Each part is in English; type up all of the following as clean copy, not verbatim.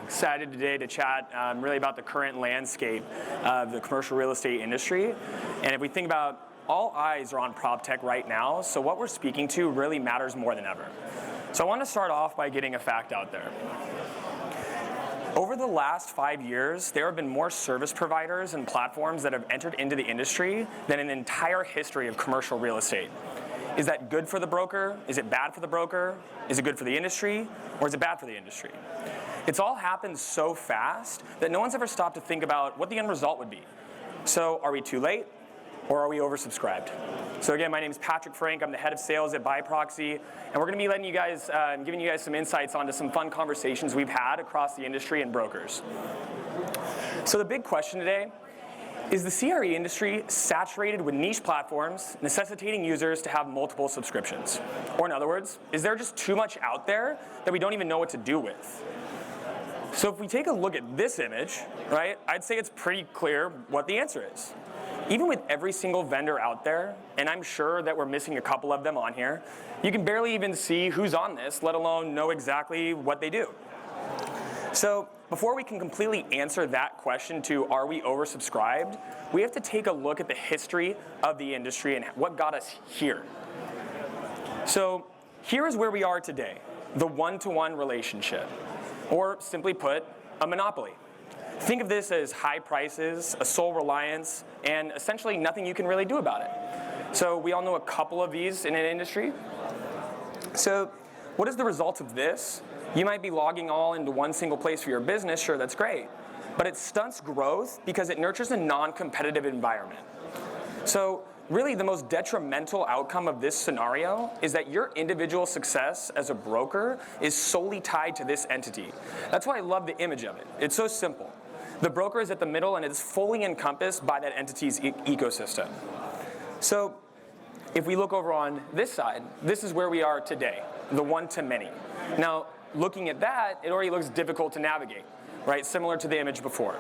excited today to chat really about the current landscape of the commercial real estate industry. And if we think about all eyes are on PropTech right now, so what we're speaking to really matters more than ever. So I want to start off by getting a fact out there. Over the last 5 years, there have been more service providers and platforms that have entered into the industry than in the entire history of commercial real estate. Is that good for the broker? Is it bad for the broker? Is it good for the industry? Or is it bad for the industry? It's all happened so fast that no one's ever stopped to think about what the end result would be. So are we too late or are we oversubscribed? So again, my name is Patrick Frank. I'm the head of sales at Biproxi, and we're going to be letting you guys, giving you guys some insights onto some fun conversations we've had across the industry and brokers. So the big question today, is the CRE industry saturated with niche platforms necessitating users to have multiple subscriptions? Or in other words, is there just too much out there that we don't even know what to do with? So if we take a look at this image, right, I'd say it's pretty clear what the answer is. Even with every single vendor out there, and I'm sure that we're missing a couple of them on here, you can barely even see who's on this, let alone know exactly what they do. So before we can completely answer that question to are we oversubscribed, we have to take a look at the history of the industry and what got us here. So here is where we are today, the one-to-one relationship, or simply put, a monopoly. Think of this as high prices, a sole reliance, and essentially nothing you can really do about it. So we all know a couple of these in an industry. So what is the result of this? You might be logging all into one single place for your business, sure, that's great. But it stunts growth because it nurtures a non-competitive environment. So really the most detrimental outcome of this scenario is that your individual success as a broker is solely tied to this entity. That's why I love the image of it. It's so simple. The broker is at the middle and it is fully encompassed by that entity's ecosystem. So if we look over on this side, this is where we are today, the one-to-many. Now, looking at that, it already looks difficult to navigate, right? Similar to the image before.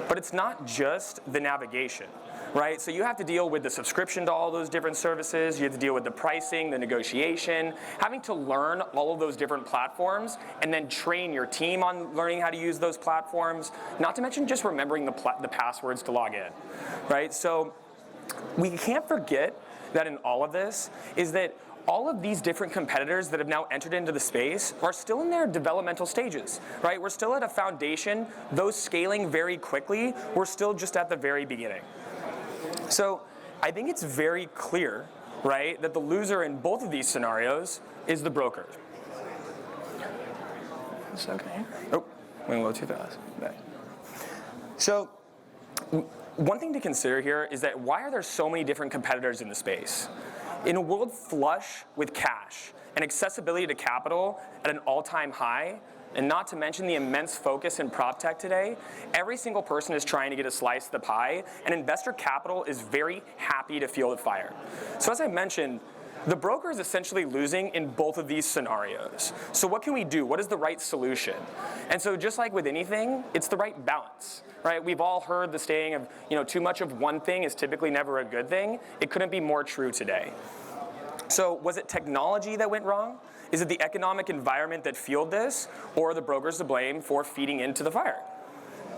But it's not just the navigation, right? So you have to deal with the subscription to all those different services. You have to deal with the pricing, the negotiation, having to learn all of those different platforms and then train your team on learning how to use those platforms, not to mention just remembering the passwords to log in, right? So we can't forget that in all of this is that all of these different competitors that have now entered into the space are still in their developmental stages, right? We're still at a foundation, those scaling very quickly, we're still just at the very beginning. So I think it's very clear, right, that the loser in both of these scenarios is the broker. It's okay. Oh, went a little too fast. Okay. So one thing to consider here is that why are there so many different competitors in the space? In a world flush with cash and accessibility to capital at an all-time high, and not to mention the immense focus in PropTech today, every single person is trying to get a slice of the pie, and investor capital is very happy to fuel the fire. So as I mentioned, the broker is essentially losing in both of these scenarios. So what can we do? What is the right solution? And so just like with anything, it's the right balance, right? We've all heard the saying of, too much of one thing is typically never a good thing. It couldn't be more true today. So was it technology that went wrong? Is it the economic environment that fueled this, or are the brokers to blame for feeding into the fire?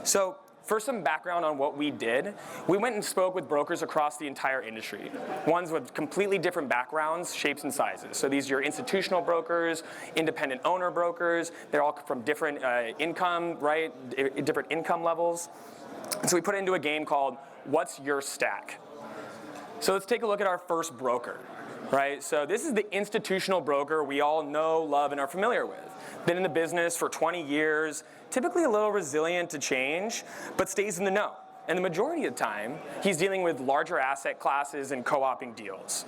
So for some background on what we did, we went and spoke with brokers across the entire industry, ones with completely different backgrounds, shapes, and sizes. So these are your institutional brokers, independent owner brokers, they're all from different income, right, different income levels. And so we put it into a game called What's Your Stack? So let's take a look at our first broker. Right, so this is the institutional broker we all know, love, and are familiar with. Been in the business for 20 years, typically a little resilient to change, but stays in the know. And the majority of the time, he's dealing with larger asset classes and co-oping deals.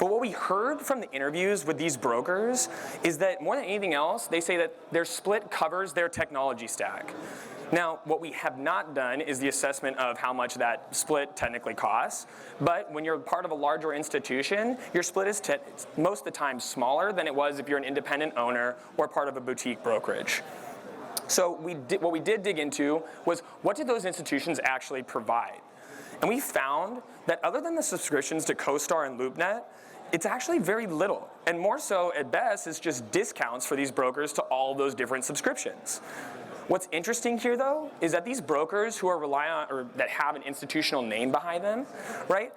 But what we heard from the interviews with these brokers is that more than anything else, they say that their split covers their technology stack. Now, what we have not done is the assessment of how much that split technically costs, but when you're part of a larger institution, your split is most of the time smaller than it was if you're an independent owner or part of a boutique brokerage. So what we did dig into was what did those institutions actually provide? And we found that other than the subscriptions to CoStar and LoopNet, it's actually very little. And more so, at best, is just discounts for these brokers to all those different subscriptions. What's interesting here, though, is that these brokers who are relying on, or that have an institutional name behind them, right?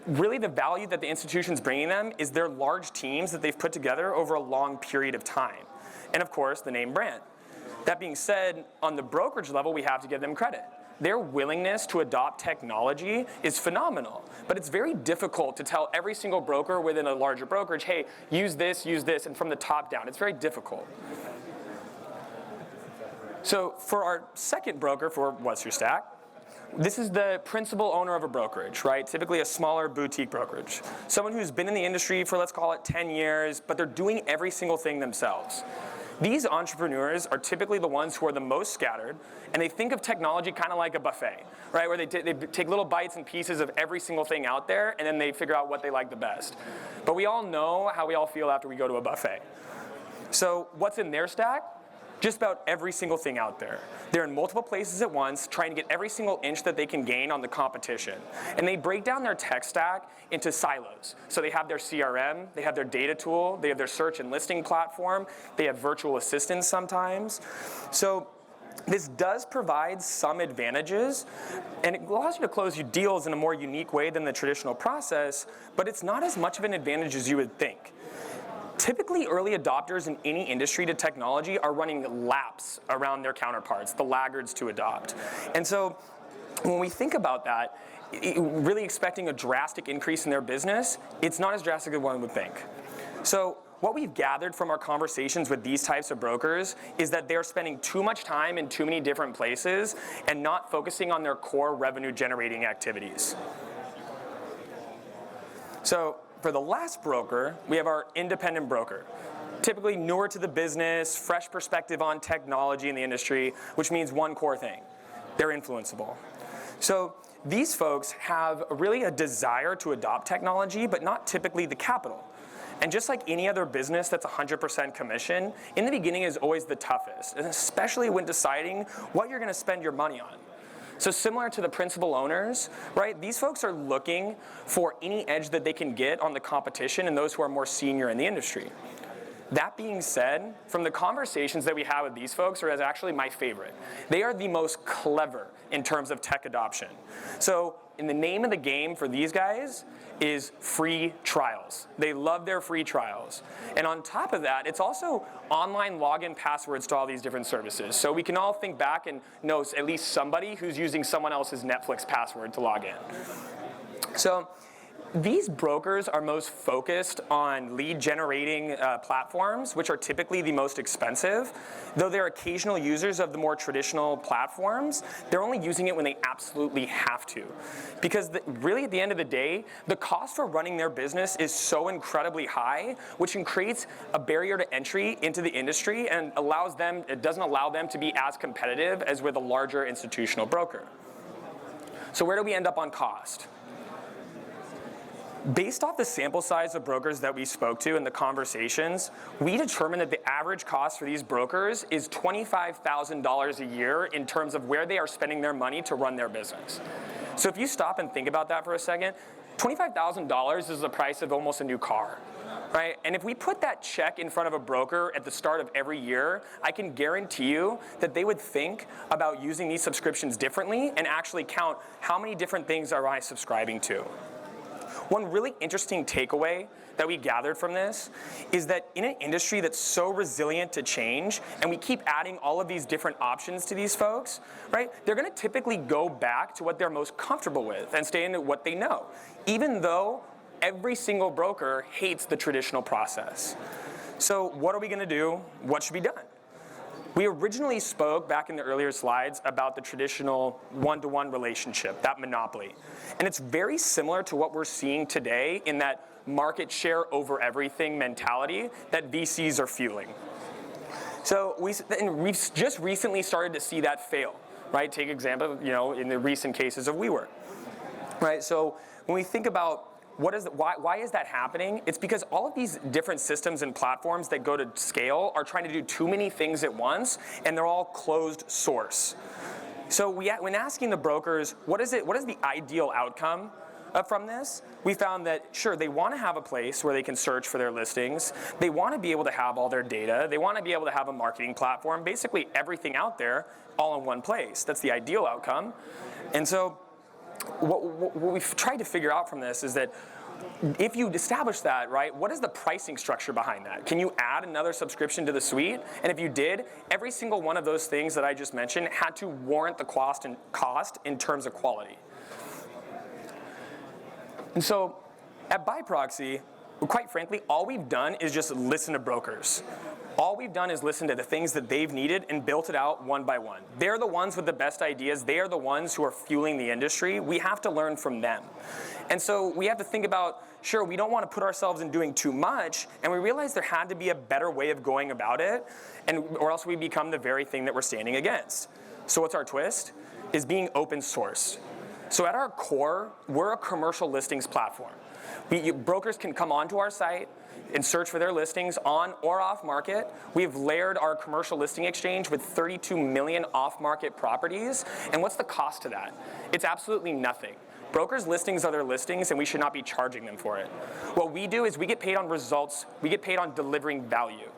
Really the value that the institution's bringing them is their large teams that they've put together over a long period of time. And of course, the name brand. That being said, on the brokerage level, we have to give them credit. Their willingness to adopt technology is phenomenal, but it's very difficult to tell every single broker within a larger brokerage, hey, use this, and from the top down. It's very difficult. So for our second broker for What's Your Stack, this is the principal owner of a brokerage, right? Typically a smaller boutique brokerage. Someone who's been in the industry for, let's call it 10 years, but they're doing every single thing themselves. These entrepreneurs are typically the ones who are the most scattered, and they think of technology kind of like a buffet, right? Where they take little bites and pieces of every single thing out there, and then they figure out what they like the best. But we all know how we all feel after we go to a buffet. So what's in their stack? Just about every single thing out there. They're in multiple places at once, trying to get every single inch that they can gain on the competition. And they break down their tech stack into silos. So they have their CRM, they have their data tool, they have their search and listing platform, they have virtual assistants sometimes. So this does provide some advantages, and it allows you to close your deals in a more unique way than the traditional process, but it's not as much of an advantage as you would think. Typically, early adopters in any industry to technology are running laps around their counterparts, the laggards to adopt. And so when we think about that, really expecting a drastic increase in their business, it's not as drastic as one would think. So what we've gathered from our conversations with these types of brokers is that they're spending too much time in too many different places and not focusing on their core revenue generating activities. So for the last broker, we have our independent broker. Typically newer to the business, fresh perspective on technology in the industry, which means one core thing: they're influenceable. So these folks have really a desire to adopt technology, but not typically the capital. And just like any other business that's 100% commission, in the beginning is always the toughest, and especially when deciding what you're going to spend your money on. So similar to the principal owners, right, these folks are looking for any edge that they can get on the competition and those who are more senior in the industry. That being said, from the conversations that we have with these folks are actually my favorite. They are the most clever in terms of tech adoption. So in the name of the game for these guys is free trials. They love their free trials. And on top of that, it's also online login passwords to all these different services. So we can all think back and know at least somebody who's using someone else's Netflix password to log in. So these brokers are most focused on lead generating platforms, which are typically the most expensive. Though they're occasional users of the more traditional platforms, they're only using it when they absolutely have to. Because really at the end of the day, the cost for running their business is so incredibly high, which creates a barrier to entry into the industry and it doesn't allow them to be as competitive as with a larger institutional broker. So where do we end up on cost? Based off the sample size of brokers that we spoke to in the conversations, we determined that the average cost for these brokers is $25,000 a year in terms of where they are spending their money to run their business. So if you stop and think about that for a second, $25,000 is the price of almost a new car, right? And if we put that check in front of a broker at the start of every year, I can guarantee you that they would think about using these subscriptions differently and actually count how many different things are I subscribing to. One really interesting takeaway that we gathered from this is that in an industry that's so resilient to change, and we keep adding all of these different options to these folks, right, they're going to typically go back to what they're most comfortable with and stay in what they know, even though every single broker hates the traditional process. So what are we going to do? What should be done? We originally spoke back in the earlier slides about the traditional one-to-one relationship, that monopoly. And it's very similar to what we're seeing today in that market share over everything mentality that VCs are fueling. So we've just recently started to see that fail, right? Take example, in the recent cases of WeWork, right? So when we think about why is that happening? It's because all of these different systems and platforms that go to scale are trying to do too many things at once, and they're all closed source. So when asking the brokers, what is the ideal outcome? from this, we found that, sure, they want to have a place where they can search for their listings. They want to be able to have all their data. They want to be able to have a marketing platform, basically everything out there all in one place. That's the ideal outcome. And so what we've tried to figure out from this is that if you establish that, right, what is the pricing structure behind that? Can you add another subscription to the suite? And if you did, every single one of those things that I just mentioned had to warrant the cost in terms of quality. And so at Biproxi, quite frankly, all we've done is just listen to brokers. All we've done is listen to the things that they've needed and built it out one by one. They're the ones with the best ideas. They are the ones who are fueling the industry. We have to learn from them. And so we have to think about, sure, we don't want to put ourselves in doing too much, and we realized there had to be a better way of going about it, or else we become the very thing that we're standing against. So what's our twist? Is being open source. So at our core, we're a commercial listings platform. Brokers can come onto our site and search for their listings on or off market. We've layered our commercial listing exchange with 32 million off-market properties. And what's the cost to that? It's absolutely nothing. Brokers' listings are their listings, and we should not be charging them for it. What we do is we get paid on results. We get paid on delivering value.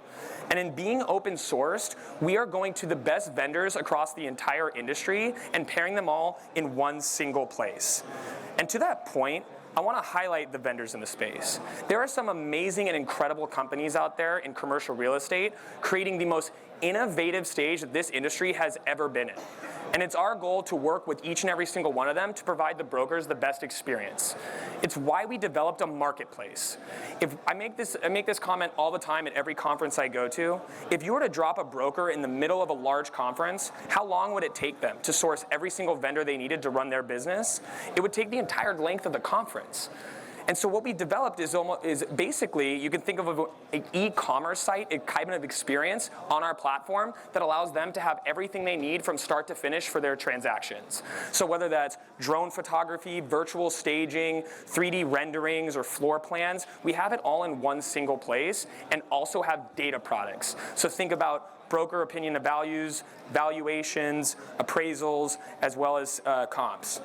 And in being open sourced, we are going to the best vendors across the entire industry and pairing them all in one single place. And to that point, I want to highlight the vendors in the space. There are some amazing and incredible companies out there in commercial real estate creating the most innovative stage that this industry has ever been in. And it's our goal to work with each and every single one of them to provide the brokers the best experience. It's why we developed a marketplace. If I make this comment all the time at every conference I go to. If you were to drop a broker in the middle of a large conference, how long would it take them to source every single vendor they needed to run their business? It would take the entire length of the conference. And so what we developed is basically, you can think of an e-commerce site, a kind of experience on our platform that allows them to have everything they need from start to finish for their transactions. So whether that's drone photography, virtual staging, 3D renderings, or floor plans, we have it all in one single place and also have data products. So think about broker opinion of values, valuations, appraisals, as well as comps.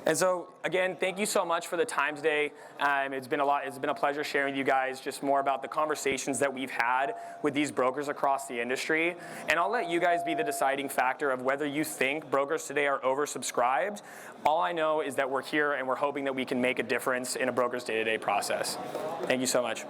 And so, again, thank you so much for the time today. It's been a pleasure sharing with you guys just more about the conversations that we've had with these brokers across the industry. And I'll let you guys be the deciding factor of whether you think brokers today are oversubscribed. All I know is that we're here and we're hoping that we can make a difference in a broker's day-to-day process. Thank you so much.